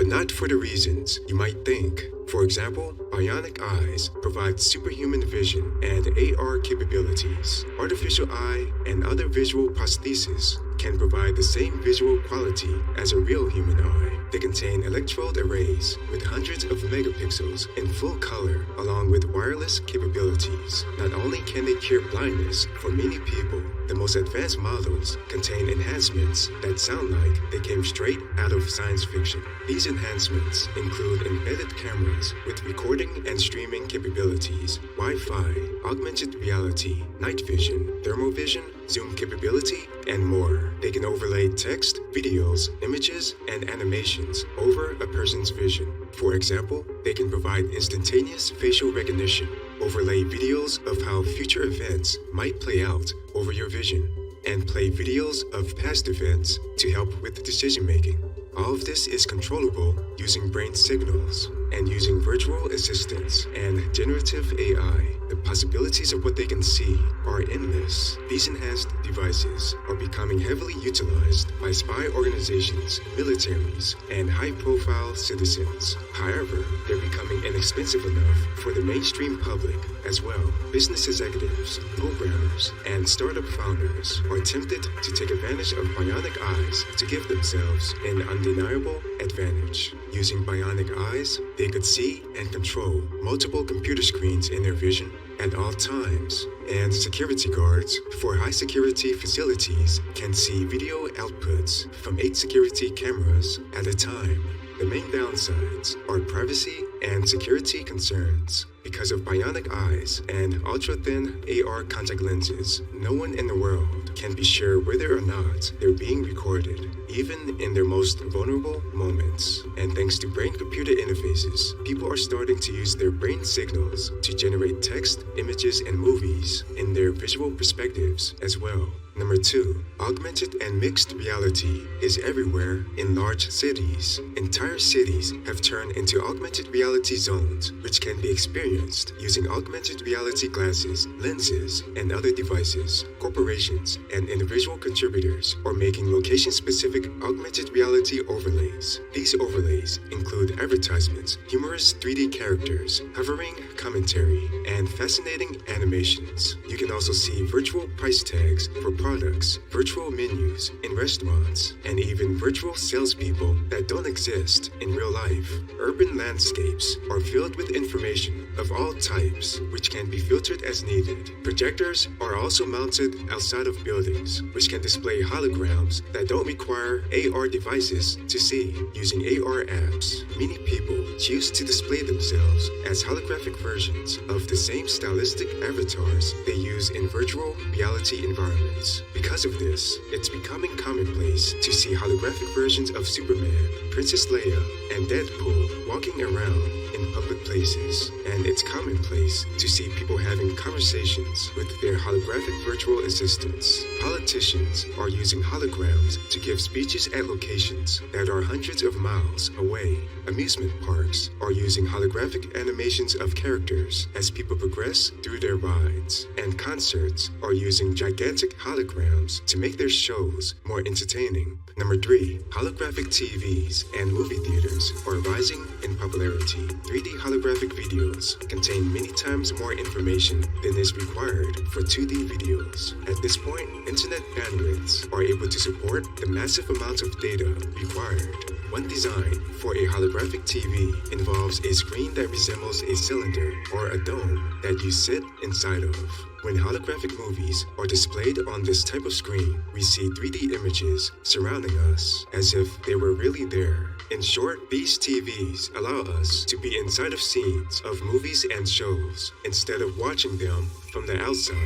but not for the reasons you might think. For example, bionic eyes provide superhuman vision and AR capabilities. Artificial eye and other visual prostheses can provide the same visual quality as a real human eye. They contain electrode arrays with hundreds of megapixels in full color, along with wireless capabilities. Not only can they cure blindness for many people, the most advanced models contain enhancements that sound like they came straight out of science fiction. These enhancements include embedded cameras with recording and streaming capabilities, Wi-Fi, augmented reality, night vision, thermal vision, zoom capability, and more. They can overlay text, videos, images, and animations over a person's vision. For example, they can provide instantaneous facial recognition, overlay videos of how future events might play out over your vision, and play videos of past events to help with decision-making. All of this is controllable using brain signals and using virtual assistants and generative AI. The possibilities of what they can see are endless. These enhanced devices are becoming heavily utilized by spy organizations, militaries, and high-profile citizens. However, they're becoming inexpensive enough for the mainstream public as well. Business executives, programmers, and startup founders are tempted to take advantage of bionic eyes to give themselves an undeniable advantage. Using bionic eyes, they could see and control multiple computer screens in their vision at all times, and security guards for high-security facilities can see video outputs from 8 security cameras at a time. The main downsides are privacy and security concerns. Because of bionic eyes and ultra-thin AR contact lenses, no one in the world can be sure whether or not they're being recorded, even in their most vulnerable moments. And thanks to brain-computer interfaces, people are starting to use their brain signals to generate text, images, and movies in their visual perspectives as well. Number 2, augmented and mixed reality is everywhere in large cities. Entire cities have turned into augmented reality zones, which can be experienced using augmented reality glasses, lenses, and other devices. Corporations and individual contributors are making location-specific augmented reality overlays. These overlays include advertisements, humorous 3D characters, hovering commentary, and fascinating animations. You can also see virtual price tags for products, virtual menus in restaurants, and even virtual salespeople that don't exist in real life. Urban landscapes are filled with information of all types, which can be filtered as needed. Projectors are also mounted outside of buildings, which can display holograms that don't require AR devices to see. Using AR apps, many people choose to display themselves as holographic versions of the same stylistic avatars they use in virtual reality environments. Because of this, it's becoming commonplace to see holographic versions of Superman, Princess Leia, and Deadpool walking around in public places. And it's commonplace to see people having conversations with their holographic virtual assistants. Politicians are using holograms to give speeches at locations that are hundreds of miles away. Amusement parks are using holographic animations of characters as people progress through their rides. And concerts are using gigantic holograms to make their shows more entertaining. Number 3, holographic TVs and movie theaters are rising in popularity. 3D holographic videos contain many times more information than is required for 2D videos. At this point, internet bandwidths are able to support the massive amounts of data required. One design for a holographic TV involves a screen that resembles a cylinder or a dome that you sit inside of. When holographic movies are displayed on this type of screen, we see 3D images surrounding us as if they were really there. In short, these TVs allow us to be inside of scenes of movies and shows instead of watching them from the outside.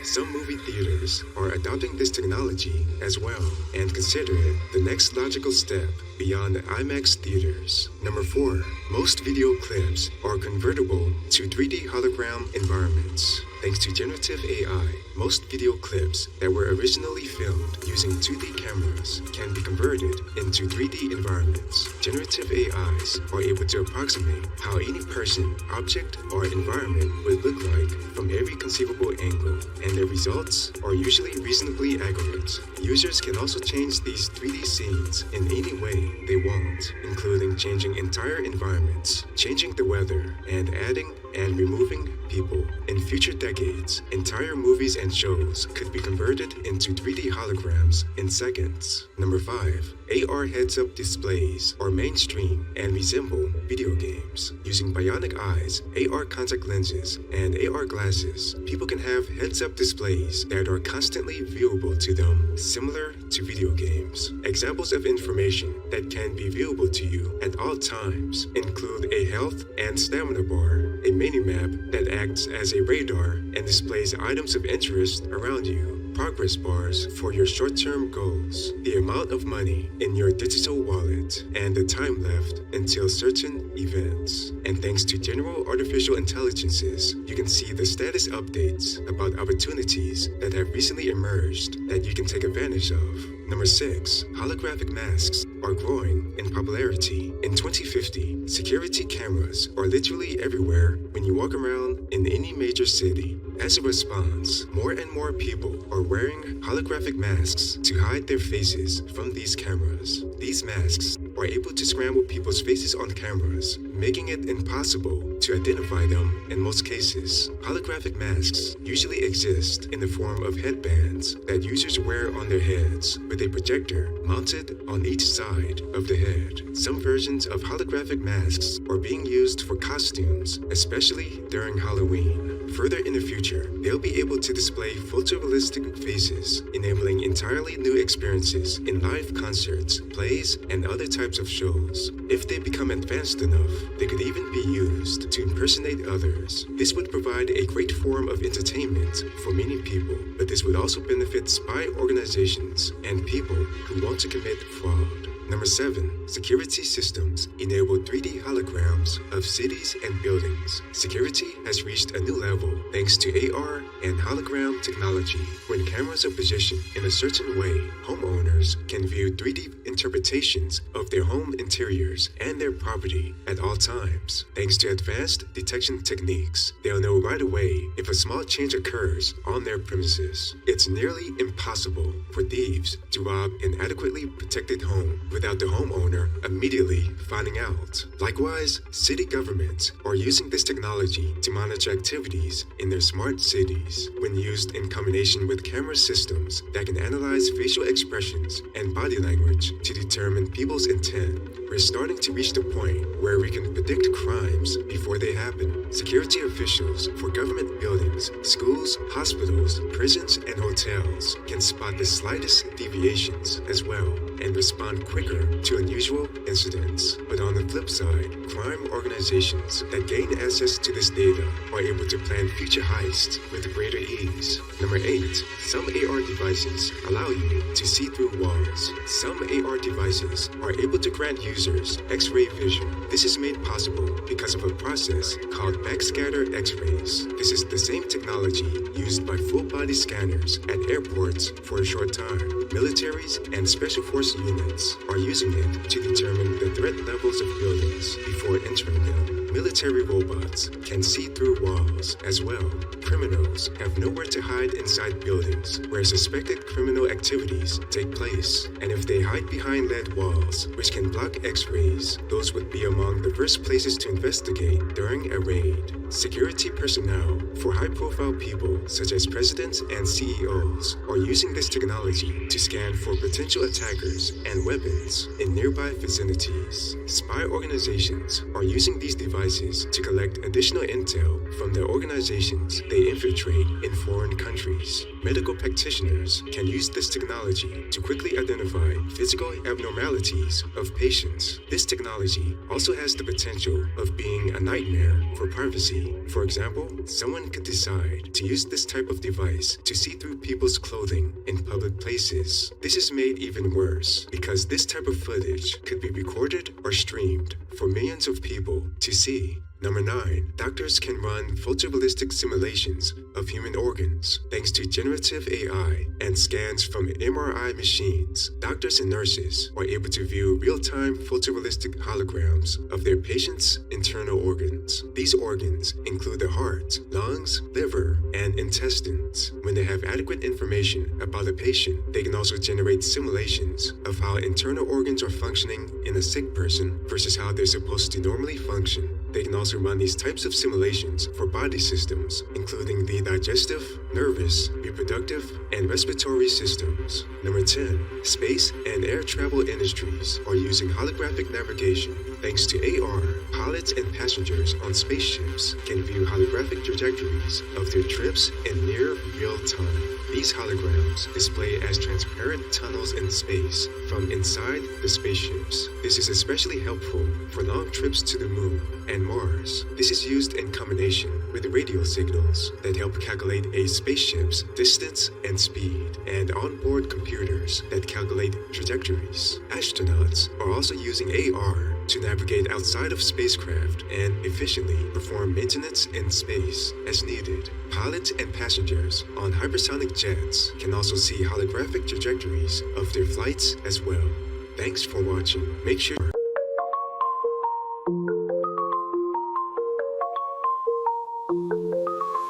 Some movie theaters are adopting this technology as well and consider it the next logical step beyond IMAX theaters. Number 4, most video clips are convertible to 3D hologram environments. Thanks to generative AI, most video clips that were originally filmed using 2D cameras can be converted into 3D environments. Generative AIs are able to approximate how any person, object, or environment would look like from every conceivable angle and and the results are usually reasonably accurate. Users can also change these 3D scenes in any way they want, including changing entire environments, changing the weather, and adding and removing people. In future decades, entire movies and shows could be converted into 3D holograms in seconds. Number 5. AR heads-up displays are mainstream and resemble video games. Using bionic eyes, AR contact lenses, and AR glasses, people can have heads-up displays that are constantly viewable to them, similar to video games. Examples of information that can be viewable to you at all times include a health and stamina bar, a mini-map that acts as a radar and displays items of interest around you, progress bars for your short-term goals, the amount of money in your digital wallet, and the time left until certain events. And thanks to general artificial intelligences, you can see the status updates about opportunities that have recently emerged that you can take advantage of. Number 6. Holographic masks are growing in popularity. In 2050, security cameras are literally everywhere when you walk around in any major city. As a response, more and more people are wearing holographic masks to hide their faces from these cameras. These masks are able to scramble people's faces on cameras, making it impossible to identify them in most cases. Holographic masks usually exist in the form of headbands that users wear on their heads with a projector mounted on each side of the head. Some versions of holographic masks are being used for costumes, especially during Halloween. Further in the future, they'll be able to display photorealistic faces, enabling entirely new experiences in live concerts, plays, and other types of shows. If they become advanced enough, they could even be used to impersonate others. This would provide a great form of entertainment for many people, but this would also benefit spy organizations and people who want to commit fraud. Number 7. Security systems enable 3D holograms of cities and buildings. Security has reached a new level thanks to AR and hologram technology. When cameras are positioned in a certain way, homeowners can view 3D interpretations of their home interiors and their property at all times. Thanks to advanced detection techniques, they'll know right away if a small change occurs on their premises. It's nearly impossible for thieves to rob an adequately protected home without the homeowner immediately finding out. Likewise, city governments are using this technology to monitor activities in their smart cities. When used in combination with camera systems that can analyze facial expressions and body language to determine people's intent, we're starting to reach the point where we can predict crimes before they happen. Security officials for government buildings, schools, hospitals, prisons, and hotels can spot the slightest deviations as well and respond quicker to unusual incidents. But on the flip side, crime organizations that gain access to this data are able to plan future heists with greater ease. Number 8. Some AR devices allow you to see through walls. Some AR devices are able to grant users X-ray vision. This is made possible because of a process called backscatter X-rays. This is the same technology used by full-body scanners at airports for a short time. Militaries and special force units are using it to determine the threat levels of buildings before entering them. Military robots can see through walls as well. Criminals have nowhere to hide inside buildings where suspected criminal activities take place. And if they hide behind lead walls, which can block X-rays, those would be among the first places to investigate during a raid. Security personnel for high-profile people such as presidents and CEOs are using this technology to scan for potential attackers and weapons in nearby vicinities. Spy organizations are using these devices to collect additional intel from the organizations they infiltrate in foreign countries. Medical practitioners can use this technology to quickly identify physical abnormalities of patients. This technology also has the potential of being a nightmare for privacy. For example, someone could decide to use this type of device to see through people's clothing in public places. This is made even worse because this type of footage could be recorded or streamed for millions of people to see. Number 9. Doctors can run photorealistic simulations of human organs. Thanks to generative AI and scans from MRI machines, doctors and nurses are able to view real-time photorealistic holograms of their patients' internal organs. These organs include the heart, lungs, liver, and intestines. When they have adequate information about a patient, they can also generate simulations of how internal organs are functioning in a sick person versus how they're supposed to normally function. They can also run these types of simulations for body systems, including the digestive, nervous, reproductive, and respiratory systems. Number 10. Space and air travel industries are using holographic navigation. Thanks to AR, pilots and passengers on spaceships can view holographic trajectories of their trips in near real time. These holograms display as transparent tunnels in space from inside the spaceships. This is especially helpful for long trips to the moon and Mars. This is used in combination with radio signals that help calculate a spaceship's distance and speed, and onboard computers that calculate trajectories. Astronauts are also using AR to navigate outside of spacecraft and efficiently perform maintenance in space as needed. Pilots and passengers on hypersonic jets can also see holographic trajectories of their flights as well. Thanks for watching. Make sure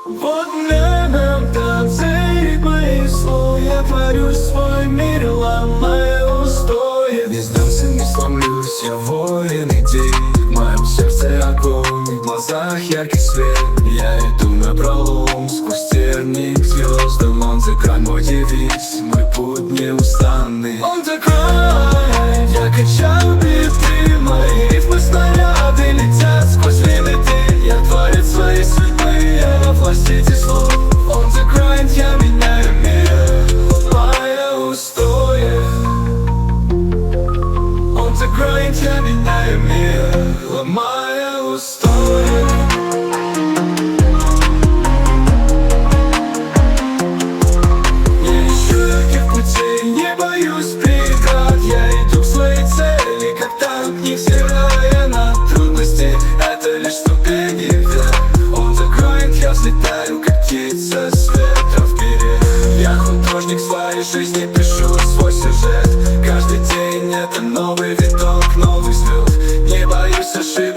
Вот нам танцы мои слова, я творю свой мир, ломая устои. Не сдамся, не сломлюсь, я воин идей. В моем сердце огонь, в глазах яркий свет. Я иду напролом сквозь терник к звездам. Он the grind, мой девиз, мой путь неустанный. On the grind, я качаю биты, мои рифмы снаряды летят сквозь лимиты. Я творец своей судьбы, я во власти этих слов. On the grind, я меняю мир, ломая устои. On the grind, я меняю мир, ломая устои. Не ищу легких путей, не боюсь преград. Я иду к своей цели, как танк, невзирая на трудности. Это лишь ступени вверх. On the grind, я взлетаю, как птица с ветром вперед. Я художник своей жизни, пишу свой сюжет. Каждый день это новый виток, новый взлет. Не боюсь ошибок.